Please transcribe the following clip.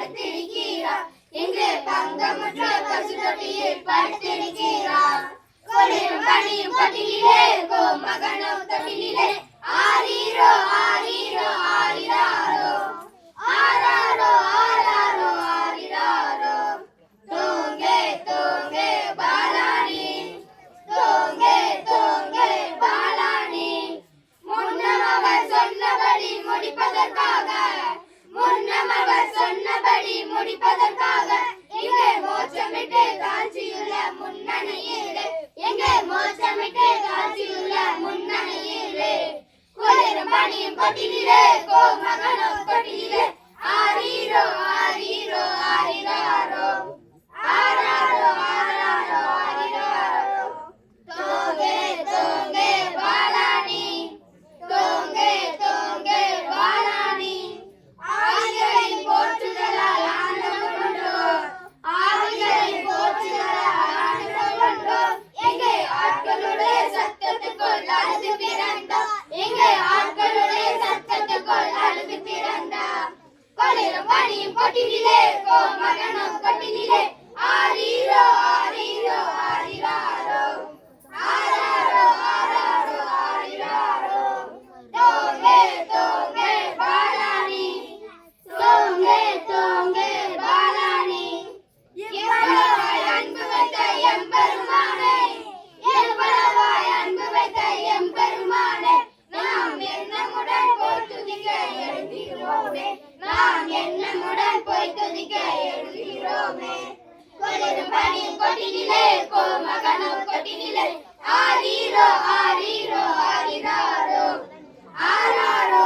படுத்திருக்கிறார். இங்கு பங்கமுற்ற பசு தொட்டியில் படுத்திருக்கிறார். கொளிரும் பனியும் கொட்டிலே கோமகனோ தொட்டிலே ஆரீரோ ஆரீரோ ஆரிராரோ ஆராரோ ஆராரோ ஆரிராரோ. தூங்கே தூங்கே பாலானி தூங்கே தூங்கே பாலானி. முன்னம் அவர் சொன்னபடி முடிப்பதற்காக முன்னம் அவர் சொன்னபடி முடிப்பதற்காக இங்கே மோட்சமிட்டு காட்சியுள்ள முன்னணியிலே எங்கே மோட்சமிட்டு காட்சியுள்ள முன்னணியிலே. குளிரும் பனியும் கொட்டிலே கோமகனோ தொட்டிலே ஆரீரோ ஆரீரோ ஆரிராரோ ஆராரோ ஆராரோ ஆரிராரோ. தூங்கே தூங்கே பாலானி தூங்கே தூங்கே பாலானி. ஆவிகளின் போற்றுதலால் ஆனந்தம் கொண்டோர் ஆவிகளின் போற்றுதலால் ஆனந்தம் கொண்டோர். எங்கே ஆட்களுடைய சத்தத்துக்குள் அழுது பிறந்தார் எங்கே ஆட்களுடைய சத்தத்துக்குள் அழுது பிறந்தார். கொளிரும் பனியும் கொட்டிலே கோமகனோ கொட்டிலே ஆரீரோ ஆரீரோ ஆரிராரோ ஆராரோ ஆராரோ ஆரிராரோ. தூங்கே தூங்கே பாலானி தூங்கே தூங்கே பாலானி. எவ்வளவாய் அன்பு வைத்த எம்பெருமானே எவ்வளவாய் அன்பு வைத்த எம்பெருமானே. நாம் எண்ணமுடன் போய் துதிக்க எழுகிறோமே நாம் எண்ணமுடன் போய் துதிக்க எழுகிறோமே. கொளிரும் பனியும் கொட்டிலே கோமகனோ கொட்டிலே ஆரீரோ ஆரீரோ ஆரிராரோ ஆராரோ